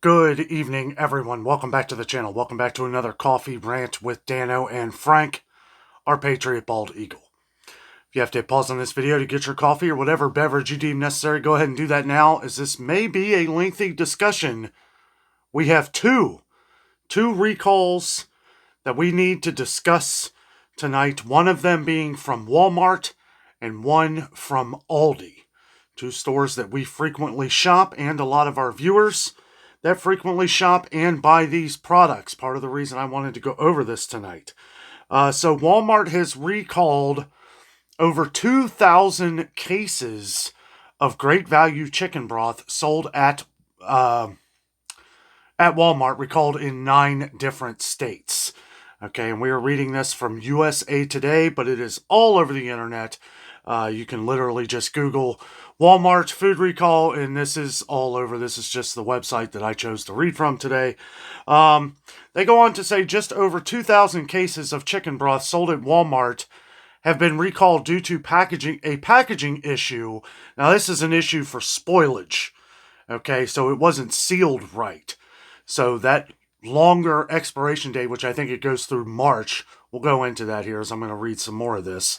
Good evening, everyone. Welcome back to the channel. Welcome back to another coffee rant with Dano and Frank, our Patriot Bald Eagle. If you have to pause on this video to get your coffee or whatever beverage you deem necessary, go ahead and do that now, as this may be a lengthy discussion. We have two recalls that we need to discuss tonight, one of them being from Walmart and one from Aldi, two stores that we frequently shop, and a lot of our viewers that frequently shop and buy these products. Part of the reason I wanted to go over this tonight. So Walmart has recalled over 2,000 cases of great value chicken broth sold at Walmart, recalled in 9 different states. Okay, and we are reading this from USA Today, but it is all over the internet. You can literally just Google Walmart food recall, and this is all over. This is just the website that I chose to read from today. They go on to say just over 2,000 cases of chicken broth sold at Walmart have been recalled due to a packaging issue. Now, this is an issue for spoilage. Okay, so it wasn't sealed right. So that longer expiration date, which I think it goes through March, we'll go into that here as I'm going to read some more of this.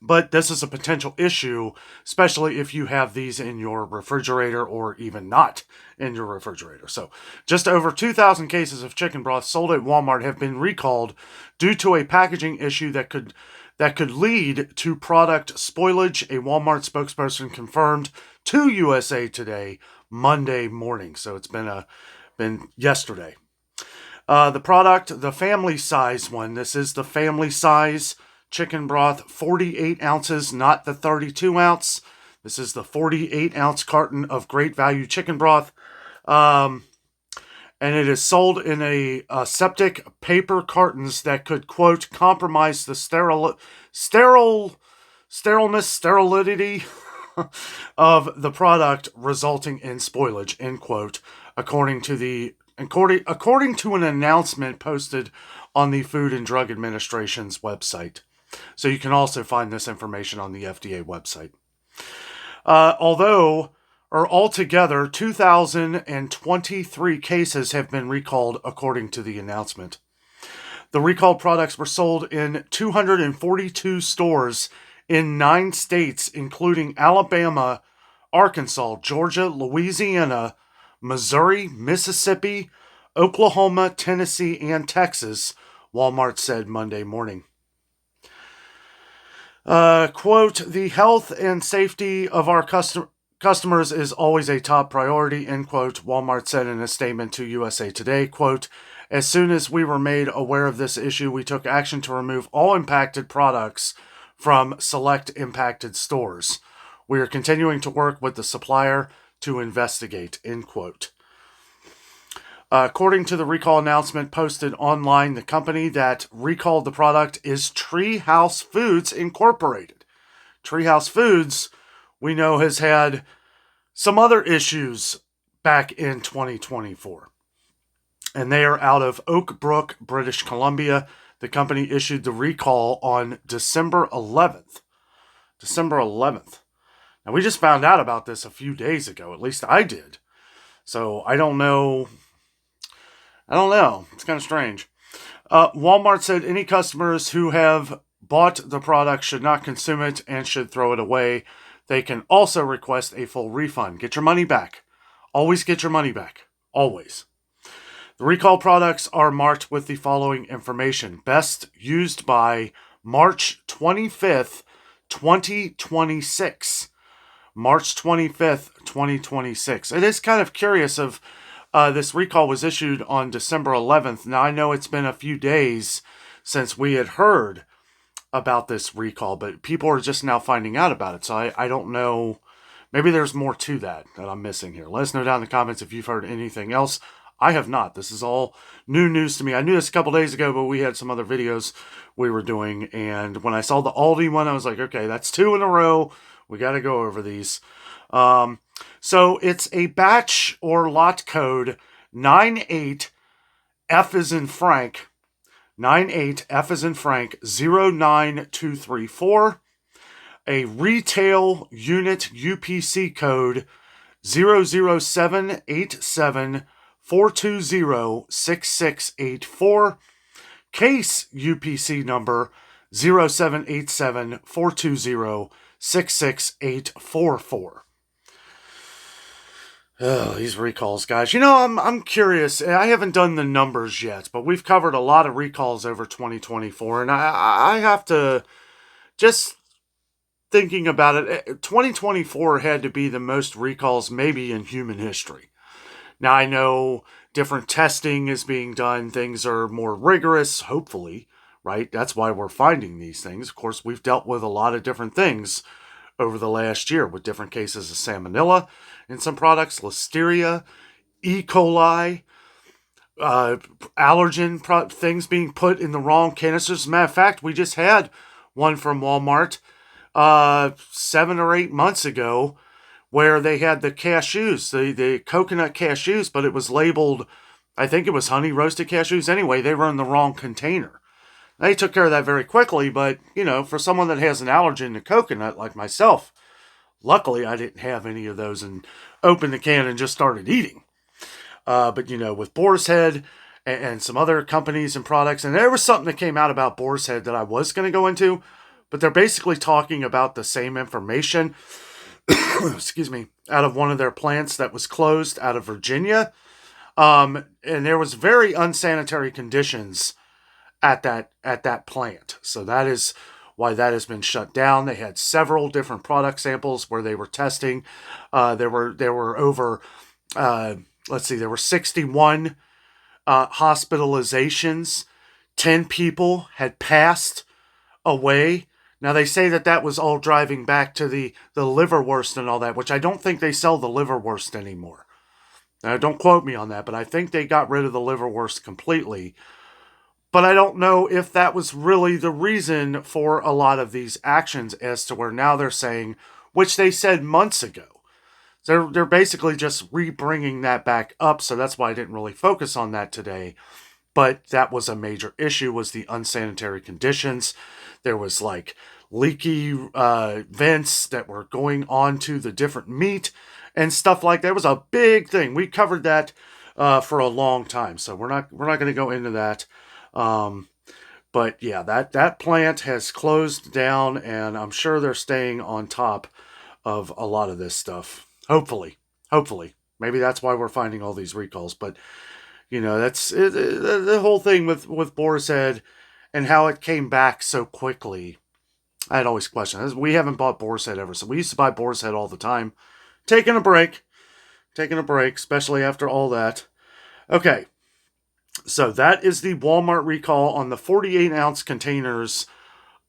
But this is a potential issue, especially if you have these in your refrigerator or even not in your refrigerator. So just over 2,000 cases of chicken broth sold at Walmart have been recalled due to a packaging issue that could lead to product spoilage, a Walmart spokesperson confirmed to USA Today Monday morning. So it's been yesterday. The product, the family size one, this is the family size chicken broth, 48 ounces, not the 32 ounce. This is the 48 ounce carton of great value chicken broth. And it is sold in a septic paper cartons that could, quote, compromise the sterility of the product, resulting in spoilage, end quote, according to an announcement posted on the Food and Drug Administration's website. So you can also find this information on the FDA website. Altogether, 2,023 cases have been recalled, according to the announcement. The recalled products were sold in 242 stores in 9 states, including Alabama, Arkansas, Georgia, Louisiana, Missouri, Mississippi, Oklahoma, Tennessee, and Texas, Walmart said Monday morning. Quote, the health and safety of our customers is always a top priority, end quote, Walmart said in a statement to USA Today. Quote, as soon as we were made aware of this issue, we took action to remove all impacted products from select impacted stores. We are continuing to work with the supplier to investigate, end quote. According to the recall announcement posted online, the company that recalled the product is Treehouse Foods Incorporated. Treehouse Foods, we know, has had some other issues back in 2024. And they are out of Oak Brook, British Columbia. The company issued the recall on December 11th. December 11th. Now, we just found out about this a few days ago. At least I did. So, I don't know. It's kind of strange. Walmart said any customers who have bought the product should not consume it and should throw it away. They can also request a full refund. Get your money back. Always get your money back. Always. The recall products are marked with the following information. Best used by March 25th, 2026. March 25th, 2026. It is kind of curious of this recall was issued on December 11th. Now, I know it's been a few days since we had heard about this recall, but people are just now finding out about it. So I don't know. Maybe there's more to that I'm missing here. Let us know down in the comments if you've heard anything else. I have not. This is all new news to me. I knew this a couple days ago, but we had some other videos we were doing. And when I saw the Aldi one, I was like, okay, that's 2 in a row. We got to go over these. So it's a batch or lot code 98F as in Frank, 98F as in Frank 09234, a retail unit UPC code 00787 420 6684. Case UPC number 0787 420 66844. Oh, these recalls, guys. You know, I'm curious. I haven't done the numbers yet, but we've covered a lot of recalls over 2024, and I have to just thinking about it. 2024 had to be the most recalls maybe in human history. Now, I know different testing is being done. Things are more rigorous, hopefully, right? That's why we're finding these things. Of course, we've dealt with a lot of different things over the last year with different cases of salmonella in some products, listeria, E. coli, allergen things being put in the wrong canisters. As a matter of fact, we just had one from Walmart 7 or 8 months ago where they had the cashews, the coconut cashews, but it was labeled, I think it was honey roasted cashews. Anyway, they were in the wrong container. They took care of that very quickly, but, you know, for someone that has an allergen to coconut like myself, luckily I didn't have any of those and opened the can and just started eating. But, you know, with Boar's Head and some other companies and products, and there was something that came out about Boar's Head that I was going to go into, but they're basically talking about the same information, excuse me, out of one of their plants that was closed out of Virginia. And there was very unsanitary conditions at that plant. So that is why that has been shut down. They had several different product samples where they were testing. There were over, there were 61 hospitalizations. 10 people had passed away. Now, they say that was all driving back to the liverwurst and all that, which I don't think they sell the liverwurst anymore. Now, don't quote me on that, but I think they got rid of the liverwurst completely. But I don't know if that was really the reason for a lot of these actions, as to where now they're saying, which they said months ago. They're basically just re-bringing that back up, so that's why I didn't really focus on that today. But that was a major issue, was the unsanitary conditions. There was like leaky vents that were going onto the different meat and stuff like that. It was a big thing. We covered that for a long time, so we're not going to go into that. But yeah, that plant has closed down, and I'm sure they're staying on top of a lot of this stuff. Hopefully, maybe that's why we're finding all these recalls. But you know, that's the whole thing with Boar's Head and how it came back so quickly. I'd always question this. We haven't bought Boar's Head ever, so we used to buy Boar's Head all the time. Taking a break, especially after all that. Okay. So that is the Walmart recall on the 48-ounce containers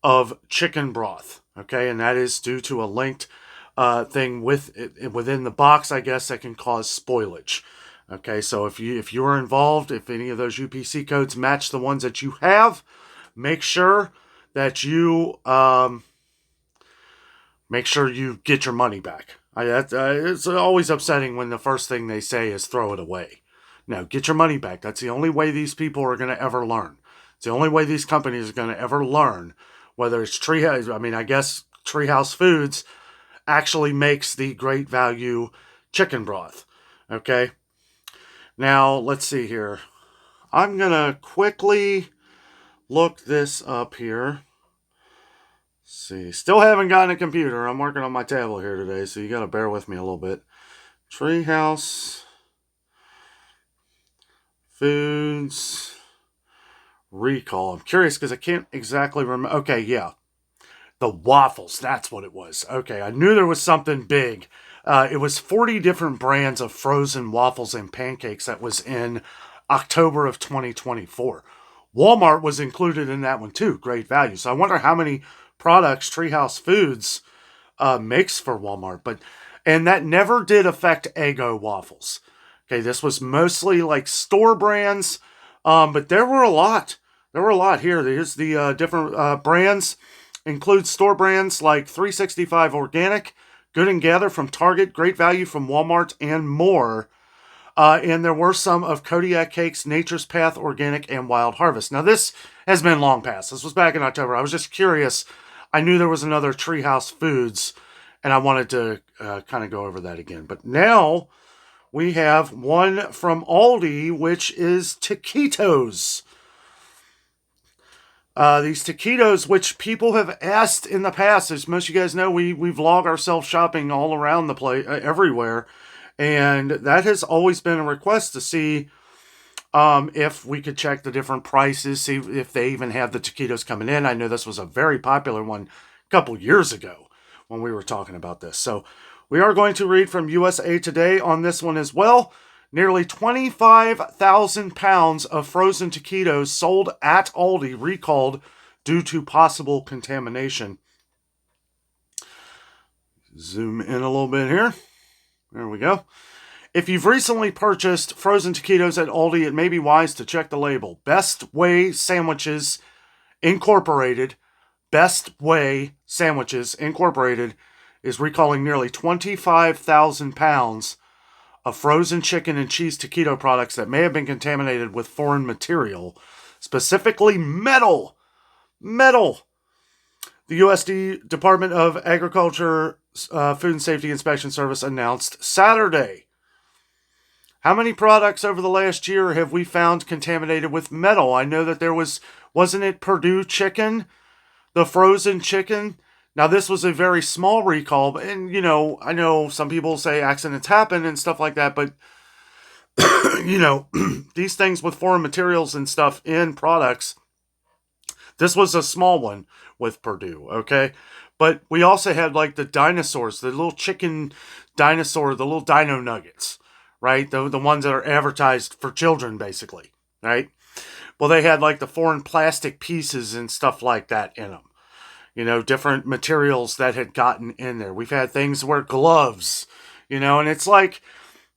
of chicken broth. Okay, and that is due to a linked thing within the box, I guess, that can cause spoilage. Okay, so if you are involved, if any of those UPC codes match the ones that you have, make sure that you get your money back. It's always upsetting when the first thing they say is throw it away. No, get your money back. That's the only way these people are going to ever learn. It's the only way these companies are going to ever learn, whether it's Treehouse. I mean, I guess Treehouse Foods actually makes the great value chicken broth. Okay. Now, let's see here. I'm going to quickly look this up here. Let's see. Still haven't gotten a computer. I'm working on my tablet here today, so you got to bear with me a little bit. Treehouse Foods recall. I'm curious because I can't exactly remember. Okay, yeah. The waffles. That's what it was. Okay, I knew there was something big. It was 40 different brands of frozen waffles and pancakes that was in October of 2024. Walmart was included in that one too. Great value. So I wonder how many products Treehouse Foods makes for Walmart. And that never did affect Eggo waffles. Okay, this was mostly like store brands, but there were a lot. There were a lot here. Here's the different brands. Include store brands like 365 Organic, Good and Gather from Target, Great Value from Walmart, and more. And there were some of Kodiak Cakes, Nature's Path, Organic, and Wild Harvest. Now, this has been long past. This was back in October. I was just curious. I knew there was another Treehouse Foods, And I wanted to kind of go over that again. But now we have one from Aldi, which is taquitos. These taquitos, which people have asked in the past, as most of you guys know, we vlog ourselves shopping all around the place, everywhere. And that has always been a request to see if we could check the different prices, see if they even have the taquitos coming in. I know this was a very popular one a couple years ago when we were talking about this. So we are going to read from USA Today on this one as well. Nearly 25,000 pounds of frozen taquitos sold at Aldi recalled due to possible contamination. Zoom in a little bit here. There we go. If you've recently purchased frozen taquitos at Aldi, it may be wise to check the label. Best Way Sandwiches Incorporated, Best Way Sandwiches Incorporated is recalling nearly 25,000 pounds of frozen chicken and cheese taquito products that may have been contaminated with foreign material, specifically metal. Metal! The USD Department of Agriculture Food and Safety Inspection Service announced Saturday. How many products over the last year have we found contaminated with metal? I know that there wasn't it Purdue chicken? The frozen chicken? Now, this was a very small recall, and, I know some people say accidents happen and stuff like that, but, these things with foreign materials and stuff in products, this was a small one with Purdue, okay? But we also had, like, the dinosaurs, the little chicken dinosaur, the little dino nuggets, right? The ones that are advertised for children, basically, right? Well, they had, like, the foreign plastic pieces and stuff like that in them. Different materials that had gotten in there. We've had things where gloves, and it's like,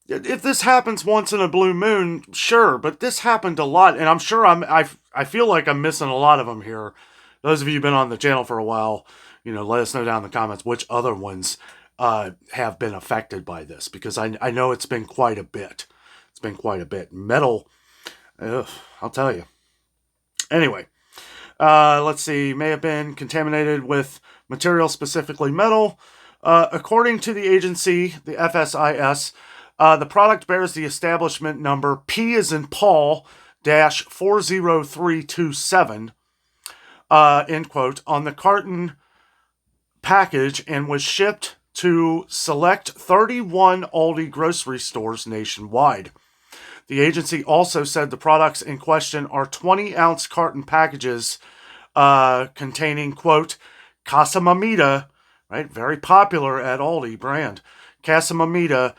if this happens once in a blue moon, sure, but this happened a lot, and I'm sure I feel like I'm missing a lot of them here. Those of you who've been on the channel for a while, let us know down in the comments which other ones have been affected by this, because I know it's been quite a bit. It's been quite a bit. Metal, I'll tell you. Anyway. Let's see, may have been contaminated with material, specifically metal. According to the agency, the FSIS, the product bears the establishment number P as in Paul -40327, end quote, on the carton package and was shipped to select 31 Aldi grocery stores nationwide. The agency also said the products in question are 20-ounce carton packages containing, quote, Casa Mamita, right? Very popular at Aldi brand. Casa Mamita,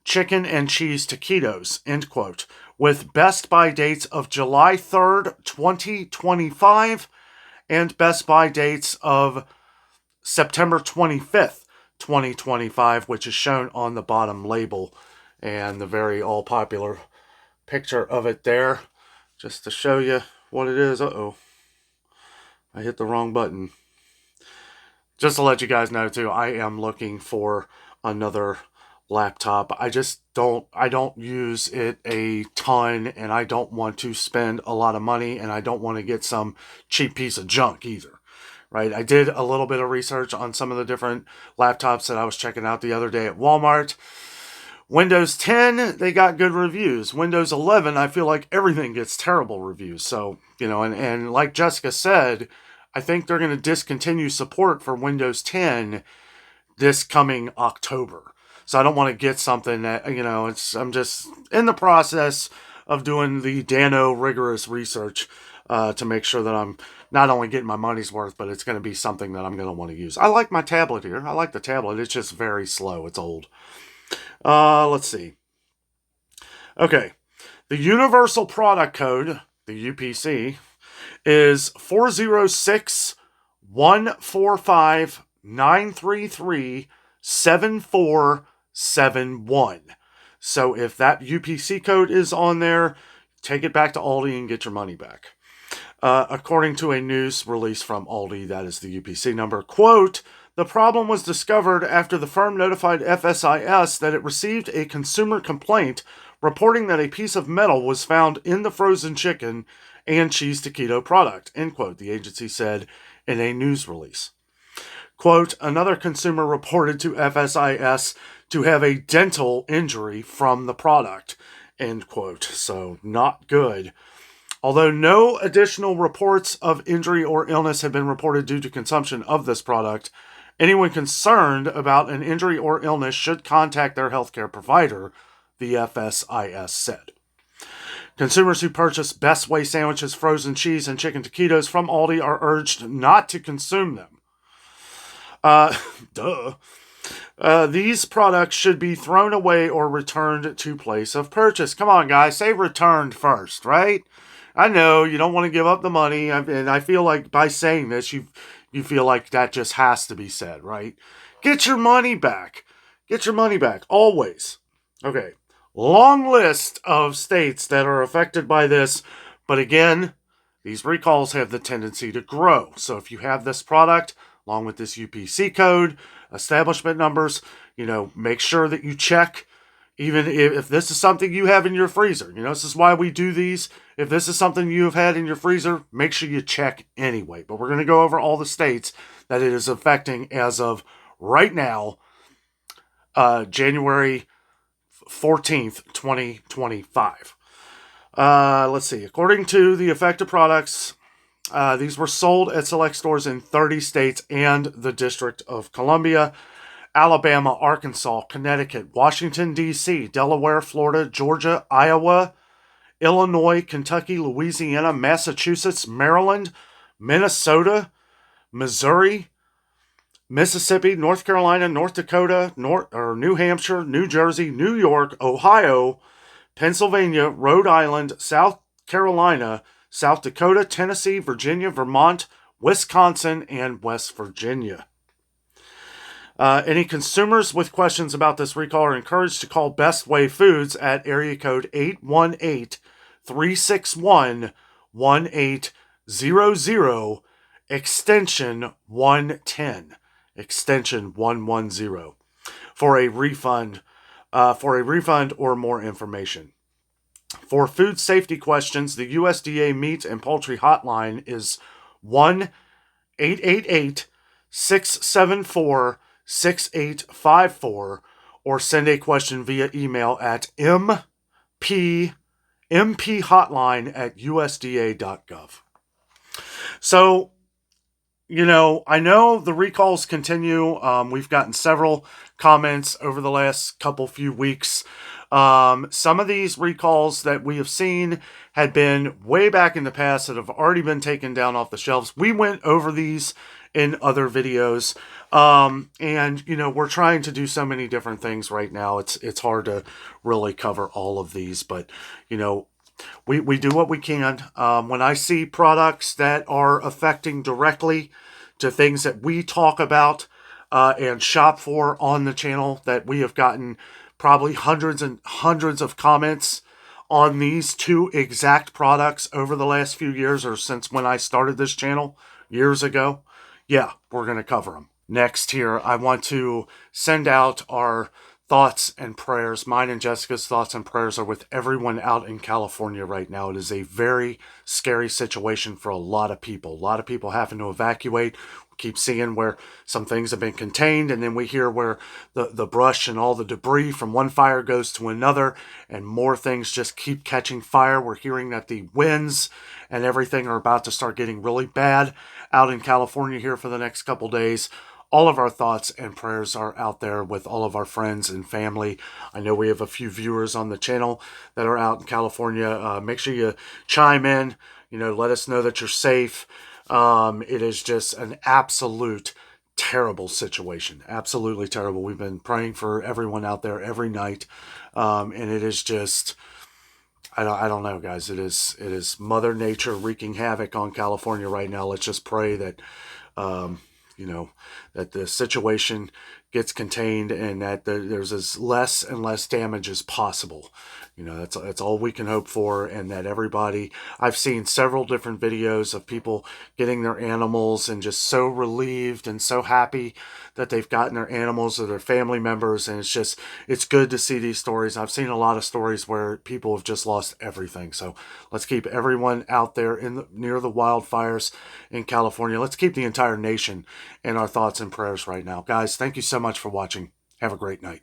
chicken and cheese taquitos, end quote, with best by dates of July 3rd, 2025 and best by dates of September 25th, 2025, which is shown on the bottom label. And the very all-popular picture of it there, just to show you what it is. Uh-oh. I hit the wrong button. Just to let you guys know, too, I am looking for another laptop. I don't use it a ton, and I don't want to spend a lot of money, and I don't want to get some cheap piece of junk either. Right? I did a little bit of research on some of the different laptops that I was checking out the other day at Walmart. Windows 10, they got good reviews. Windows 11, I feel like everything gets terrible reviews. So, and like Jessica said, I think they're going to discontinue support for Windows 10 this coming October. So I don't want to get something that, I'm just in the process of doing the Dano rigorous research to make sure that I'm not only getting my money's worth, but it's going to be something that I'm going to want to use. I like my tablet here. I like the tablet. It's just very slow. It's old. Let's see. Okay. The Universal Product Code, the UPC, is 406-145-933-7471. So if that UPC code is on there, take it back to Aldi and get your money back. According to a news release from Aldi, that is the UPC number, quote, the problem was discovered after the firm notified FSIS that it received a consumer complaint reporting that a piece of metal was found in the frozen chicken and cheese taquito product, end quote, the agency said in a news release. Quote, another consumer reported to FSIS to have a dental injury from the product, end quote. So not good. Although no additional reports of injury or illness have been reported due to consumption of this product, anyone concerned about an injury or illness should contact their healthcare provider, the FSIS said. Consumers who purchase Best Way sandwiches, frozen cheese, and chicken taquitos from Aldi are urged not to consume them. Duh. These products should be thrown away or returned to place of purchase. Come on, guys. Say returned first, right? I know you don't want to give up the money, and I feel like by saying this, you feel like that just has to be said, right? Get your money back. Get your money back. Always. Okay. Long list of states that are affected by this, but again, these recalls have the tendency to grow. So if you have this product, along with this UPC code, establishment numbers, make sure that you check, even if this is something you have in your freezer. This is why we do these. If this is something you have had in your freezer, make sure you check anyway. But we're going to go over all the states that it is affecting as of right now, January 14th, 2025. Let's see. According to the affected products, these were sold at select stores in 30 states and the District of Columbia, Alabama, Arkansas, Connecticut, Washington, D.C., Delaware, Florida, Georgia, Iowa, Illinois, Kentucky, Louisiana, Massachusetts, Maryland, Minnesota, Missouri, Mississippi, North Carolina, North Dakota, New Hampshire, New Jersey, New York, Ohio, Pennsylvania, Rhode Island, South Carolina, South Dakota, Tennessee, Virginia, Vermont, Wisconsin, and West Virginia. Any consumers with questions about this recall are encouraged to call Best Way Foods at area code 818-361-1800, extension 110, extension 110, for a refund or more information. For food safety questions, the USDA Meat and Poultry Hotline is 1-888-674-6854, or send a question via email at mphotline@usda.gov. So, I know the recalls continue. We've gotten several comments over the last few weeks. Some of these recalls that we have seen had been way back in the past that have already been taken down off the shelves. We went over these in other videos. And we're trying to do so many different things right now. It's hard to really cover all of these, but we do what we can. When I see products that are affecting directly to things that we talk about and shop for on the channel, that we have gotten probably hundreds and hundreds of comments on these two exact products over the last few years, or since when I started this channel years ago. Yeah, we're going to cover them. Next here, I want to send out our thoughts and prayers. Mine and Jessica's thoughts and prayers are with everyone out in California right now. It is a very scary situation for a lot of people. A lot of people having to evacuate. We keep seeing where some things have been contained, and then we hear where the brush and all the debris from one fire goes to another, and more things just keep catching fire. We're hearing that the winds and everything are about to start getting really bad out in California here for the next couple days. All of our thoughts and prayers are out there with all of our friends and family. I know we have a few viewers on the channel that are out in California. Make sure you chime in. Let us know that you're safe. It is just an absolute terrible situation. Absolutely terrible. We've been praying for everyone out there every night. And it is just, I don't know, guys. It is Mother Nature wreaking havoc on California right now. Let's just pray that, that the situation gets contained, and that there's as less and less damage as possible. You know, that's all we can hope for, and that everybody, I've seen several different videos of people getting their animals and just so relieved and so happy that they've gotten their animals or their family members, and it's good to see these stories. I've seen a lot of stories where people have just lost everything. So let's keep everyone out there near the wildfires in California. Let's keep the entire nation in our thoughts and prayers right now. Guys, thank you so much for watching. Have a great night.